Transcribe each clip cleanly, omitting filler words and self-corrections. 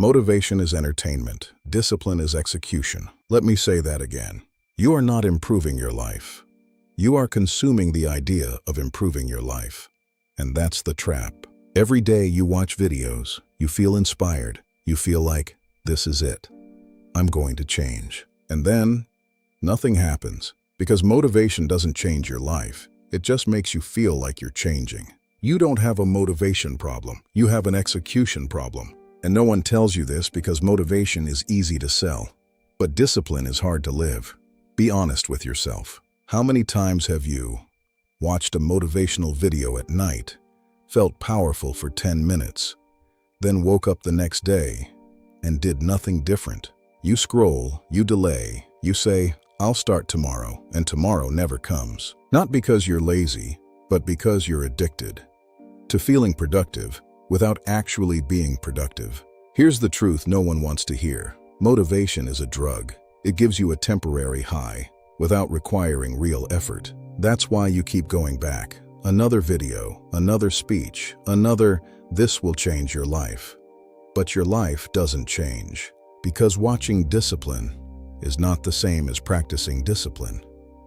Motivation is entertainment. Discipline is execution. Let me say that again. You are not improving your life. You are consuming the idea of improving your life. And that's the trap. Every day you watch videos, you feel inspired. You feel like, this is it. I'm going to change. And then, nothing happens. Because motivation doesn't change your life. It just makes you feel like you're changing. You don't have a motivation problem. You have an execution problem. And no one tells you this because motivation is easy to sell. But discipline is hard to live. Be honest with yourself. How many times have you watched a motivational video at night, felt powerful for 10 minutes, then woke up the next day and did nothing different? You scroll, you delay, you say, I'll start tomorrow, and tomorrow never comes. Not because you're lazy, but because you're addicted to feeling productive without actually being productive. Here's the truth no one wants to hear. Motivation is a drug. It gives you a temporary high without requiring real effort. That's why you keep going back. Another video, another speech, another, this will change your life. But your life doesn't change because watching discipline is not the same as practicing discipline.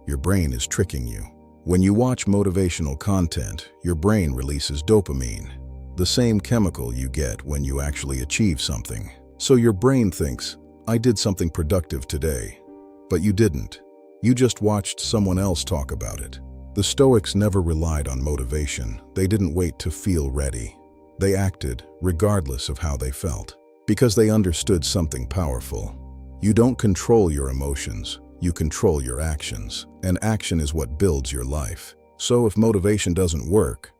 Your brain is tricking you. When you watch motivational content, your brain releases dopamine, the same chemical you get when you actually achieve something. So your brain thinks, I did something productive today. But you didn't. You just watched someone else talk about it. The Stoics never relied on motivation. They didn't wait to feel ready. They acted regardless of how they felt, because they understood something powerful. You don't control your emotions, you control your actions, and action is what builds your life. So if motivation doesn't work,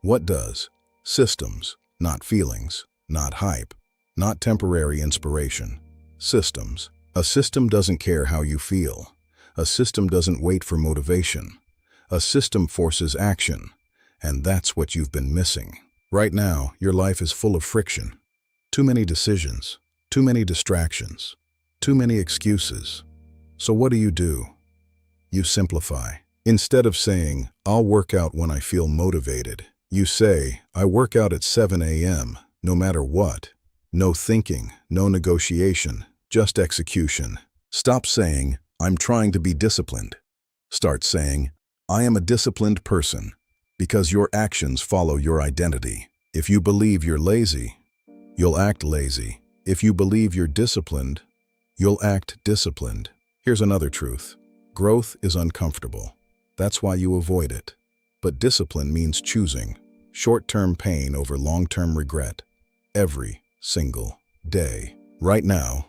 what does? Systems, not feelings, not hype, not temporary inspiration. Systems. A system doesn't care how you feel. A system doesn't wait for motivation. A system forces action, and that's what you've been missing. Right now, your life is full of friction. Too many decisions, too many distractions, too many excuses. So what do? You simplify. Instead of saying, I'll work out when I feel motivated, you say, I work out at 7 a.m., no matter what. No thinking, no negotiation, just execution. Stop saying, I'm trying to be disciplined. Start saying, I am a disciplined person, because your actions follow your identity. If you believe you're lazy, you'll act lazy. If you believe you're disciplined, you'll act disciplined. Here's another truth. Growth is uncomfortable. That's why you avoid it. But discipline means choosing short-term pain over long-term regret every single day. Right now,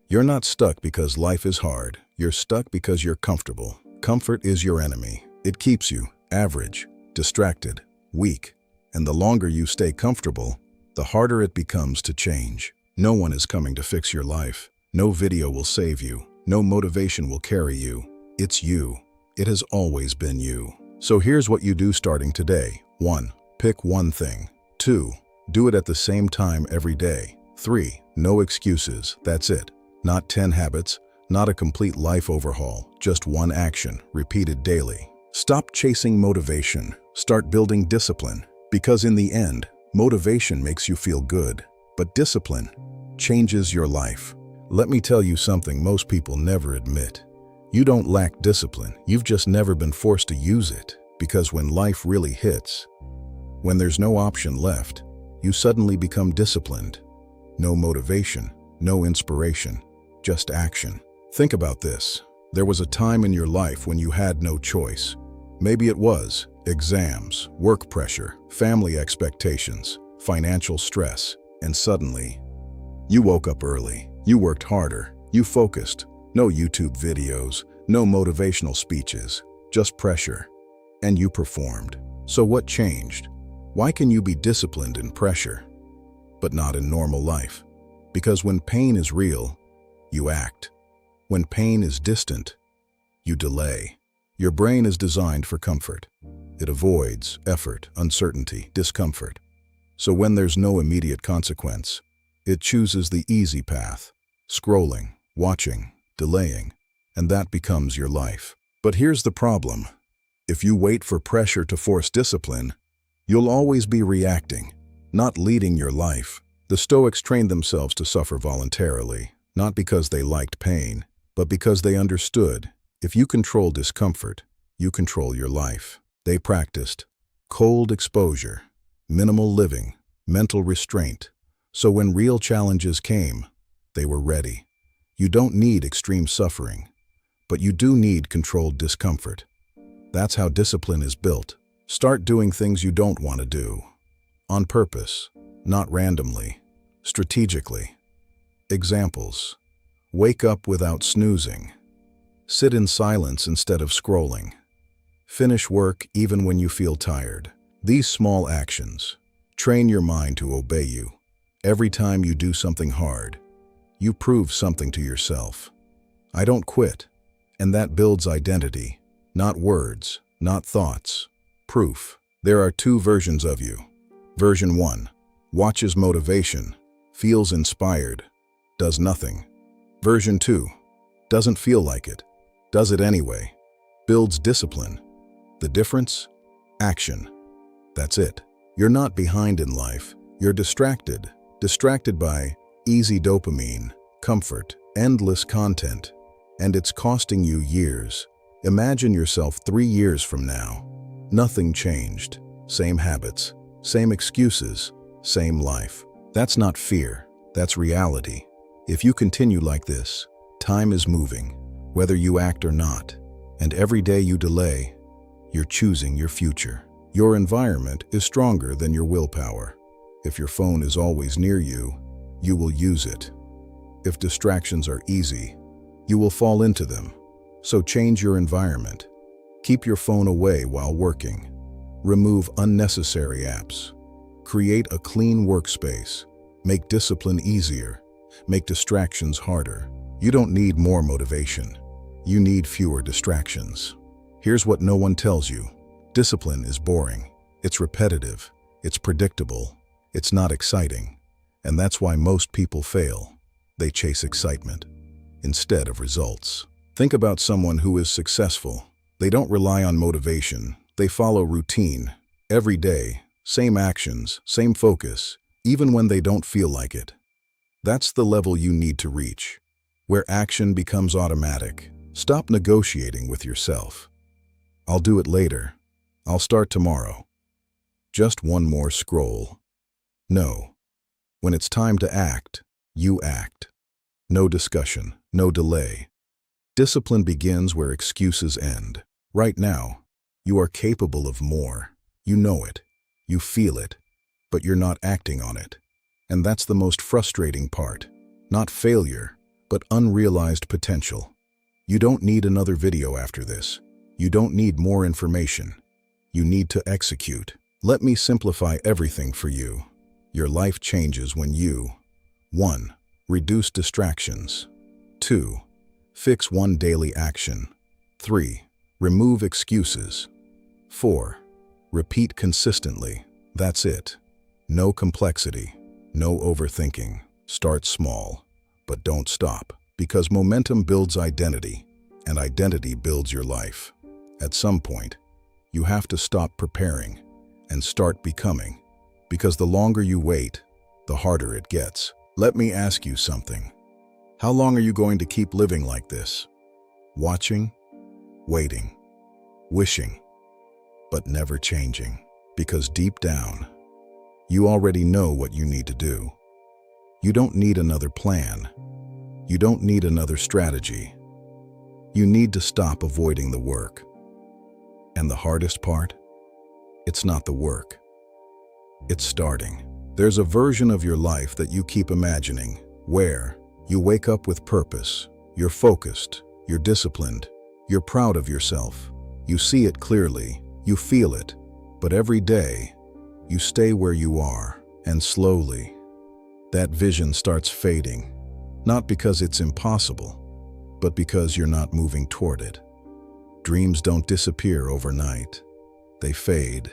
you're not stuck because life is hard. You're stuck because you're comfortable. Comfort is your enemy. It keeps you average, distracted, weak. And the longer you stay comfortable, the harder it becomes to change. No one is coming to fix your life. No video will save you. No motivation will carry you. It's you. It has always been you. So here's what you do starting today. 1. Pick one thing. 2. Do it at the same time every day. 3. No excuses. That's it. Not 10 habits, not a complete life overhaul. Just one action, repeated daily. Stop chasing motivation. Start building discipline. Because in the end, motivation makes you feel good, but discipline changes your life. Let me tell you something most people never admit. You don't lack discipline, you've just never been forced to use it. Because when life really hits, when there's no option left, you suddenly become disciplined. No motivation, no inspiration, just action. Think about this. There was a time in your life when you had no choice. Maybe it was exams, work pressure, family expectations, financial stress, and suddenly, you woke up early. You worked harder. You focused. No YouTube videos, no motivational speeches, just pressure. And you performed. So what changed? Why can you be disciplined in pressure, but not in normal life? Because when pain is real, you act. When pain is distant, you delay. Your brain is designed for comfort. It avoids effort, uncertainty, discomfort. So when there's no immediate consequence, it chooses the easy path, scrolling, watching, delaying, and that becomes your life. But here's the problem. If you wait for pressure to force discipline, you'll always be reacting, not leading your life. The Stoics trained themselves to suffer voluntarily, not because they liked pain, but because they understood, if you control discomfort, you control your life. They practiced cold exposure, minimal living, mental restraint, so when real challenges came, they were ready. You don't need extreme suffering, but you do need controlled discomfort. That's how discipline is built. Start doing things you don't want to do. On purpose, not randomly, strategically. Examples: wake up without snoozing. Sit in silence instead of scrolling. Finish work even when you feel tired. These small actions train your mind to obey you. Every time you do something hard, you prove something to yourself. I don't quit. And that builds identity. Not words, not thoughts. Proof. There are two versions of you. Version 1. Watches motivation, feels inspired, does nothing. Version 2. Doesn't feel like it, does it anyway. Builds discipline. The difference? Action. That's it. You're not behind in life. You're distracted. Distracted by easy dopamine, comfort, endless content. And it's costing you years. Imagine yourself 3 years from now. Nothing changed. Same habits, same excuses, same life. That's not fear. That's reality. If you continue like this, time is moving, whether you act or not. And every day you delay, you're choosing your future. Your environment is stronger than your willpower. If your phone is always near you, you will use it. If distractions are easy, you will fall into them. So change your environment. Keep your phone away while working. Remove unnecessary apps. Create a clean workspace. Make discipline easier. Make distractions harder. You don't need more motivation. You need fewer distractions. Here's what no one tells you. Discipline is boring. It's repetitive. It's predictable. It's not exciting. And that's why most people fail. They chase excitement instead of results. Think about someone who is successful. They don't rely on motivation. They follow routine. Every day, same actions, same focus, even when they don't feel like it. That's the level you need to reach, where action becomes automatic. Stop negotiating with yourself. I'll do it later. I'll start tomorrow. Just one more scroll. No. When it's time to act, you act. No discussion, no delay. Discipline begins where excuses end. Right now, you are capable of more. You know it. You feel it. But you're not acting on it. And that's the most frustrating part. Not failure, but unrealized potential. You don't need another video after this. You don't need more information. You need to execute. Let me simplify everything for you. Your life changes when you 1. Reduce distractions. 2. Fix one daily action. 3. Remove excuses. 4. Repeat consistently. That's it. No complexity. No overthinking. Start small, but don't stop. Because momentum builds identity, and identity builds your life. At some point, you have to stop preparing and start becoming. Because the longer you wait, the harder it gets. Let me ask you something. How long are you going to keep living like this? Watching, waiting, wishing, but never changing. Because deep down, you already know what you need to do. You don't need another plan. You don't need another strategy. You need to stop avoiding the work. And the hardest part? It's not the work. It's starting. There's a version of your life that you keep imagining, where you wake up with purpose, you're focused, you're disciplined, you're proud of yourself. You see it clearly, you feel it, but every day, you stay where you are, and slowly, that vision starts fading. Not because it's impossible, but because you're not moving toward it. Dreams don't disappear overnight. They fade.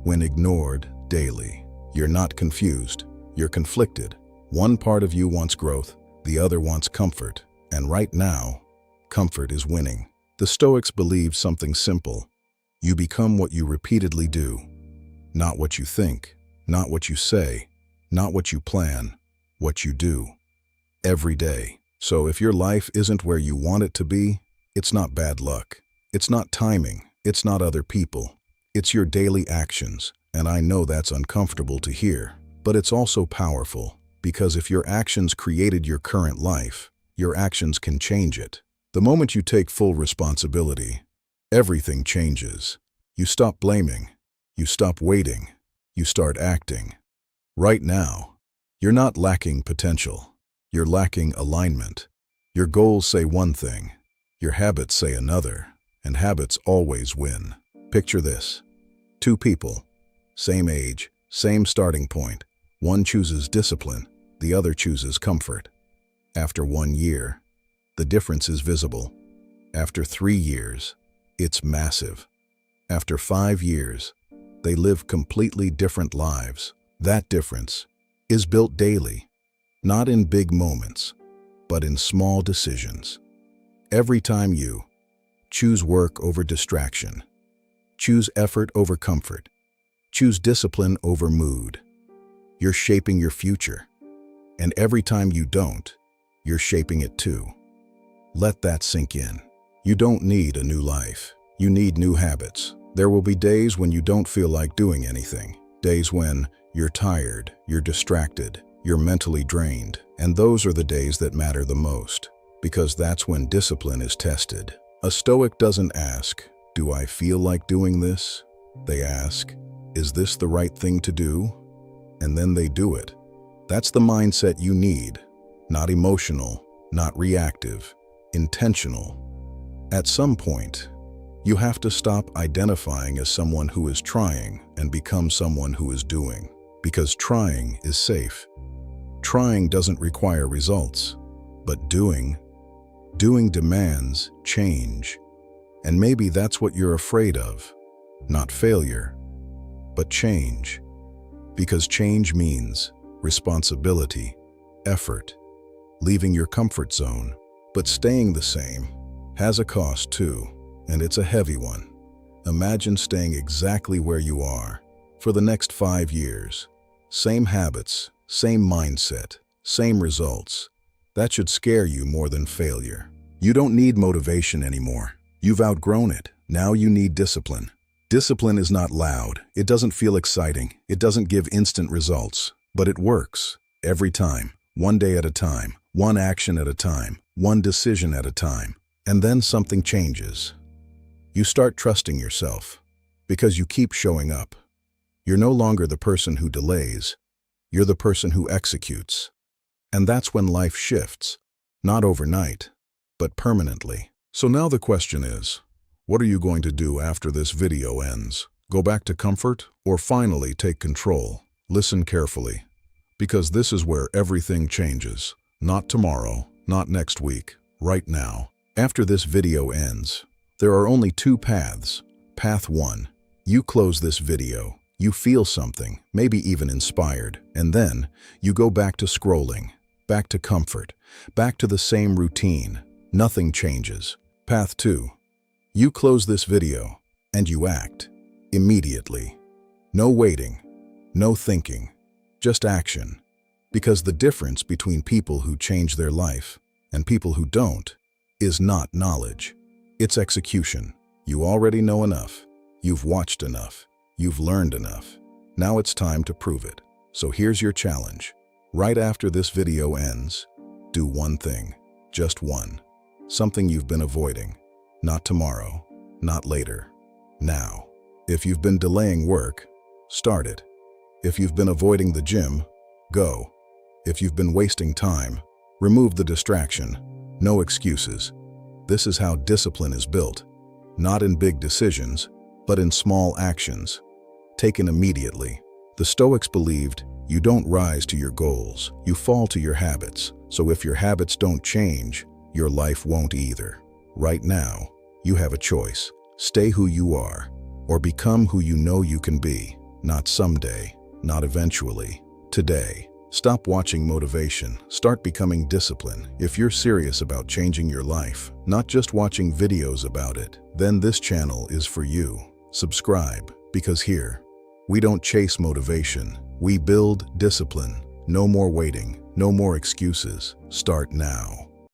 When ignored daily, you're not confused, you're conflicted. One part of you wants growth, the other wants comfort. And right now, comfort is winning. The Stoics believed something simple. You become what you repeatedly do. Not what you think, not what you say, Not what you plan, what you do. Every day. So if your life isn't where you want it to be, it's not bad luck. It's not timing. It's not other people. It's your daily actions. And I know that's uncomfortable to hear, but it's also powerful, because if your actions created your current life, your actions can change it. The moment you take full responsibility, everything changes. You stop blaming. You stop waiting. You start acting. Right now, you're not lacking potential. You're lacking alignment. Your goals say one thing, your habits say another, and habits always win. Picture this. Two people, same age, same starting point. One chooses discipline, the other chooses comfort. After 1 year, the difference is visible. After 3 years, it's massive. After 5 years, they live completely different lives. That difference is built daily, not in big moments, but in small decisions. Every time you choose work over distraction, choose effort over comfort, choose discipline over mood, you're shaping your future. And every time you don't, you're shaping it too. Let that sink in. You don't need a new life. You need new habits. There will be days when you don't feel like doing anything. Days when you're tired, you're distracted, you're mentally drained. And those are the days that matter the most, because that's when discipline is tested. A Stoic doesn't ask, "Do I feel like doing this?" They ask, "Is this the right thing to do?" And then they do it. That's the mindset you need. Not emotional, not reactive, intentional. At some point, you have to stop identifying as someone who is trying and become someone who is doing. Because trying is safe. Trying doesn't require results, but doing demands change. And maybe that's what you're afraid of. Not failure, but change. Because change means responsibility, effort, leaving your comfort zone. But staying the same has a cost too, and it's a heavy one. Imagine staying exactly where you are for the next 5 years. Same habits, same mindset, same results. That should scare you more than failure. You don't need motivation anymore. You've outgrown it. Now you need discipline. Discipline is not loud. It doesn't feel exciting. It doesn't give instant results. But it works. Every time. One day at a time. One action at a time. One decision at a time. And then something changes. You start trusting yourself. Because you keep showing up. You're no longer the person who delays. You're the person who executes. And that's when life shifts. Not overnight, but permanently. So now the question is, what are you going to do after this video ends? Go back to comfort or finally take control? Listen carefully, because this is where everything changes. Not tomorrow, not next week, right now. After this video ends, there are only 2 paths. Path 1, you close this video. You feel something, maybe even inspired, and then you go back to scrolling, back to comfort, back to the same routine. Nothing changes. Path 2, you close this video and you act immediately. No waiting, no thinking, just action. Because the difference between people who change their life and people who don't is not knowledge. It's execution. You already know enough. You've watched enough. You've learned enough. Now it's time to prove it. So here's your challenge. Right after this video ends, do one thing. Just one. Something you've been avoiding. Not tomorrow. Not later. Now. If you've been delaying work, start it. If you've been avoiding the gym, go. If you've been wasting time, remove the distraction. No excuses. This is how discipline is built. Not in big decisions, but in small actions. Taken immediately. The Stoics believed you don't rise to your goals, you fall to your habits. So if your habits don't change, your life won't either. Right now, you have a choice. Stay who you are, or become who you know you can be. Not someday, not eventually, today. Stop watching motivation. Start becoming discipline. If you're serious about changing your life, not just watching videos about it, then this channel is for you. Subscribe, because here, we don't chase motivation, We build discipline. No more waiting. No more excuses. Start now.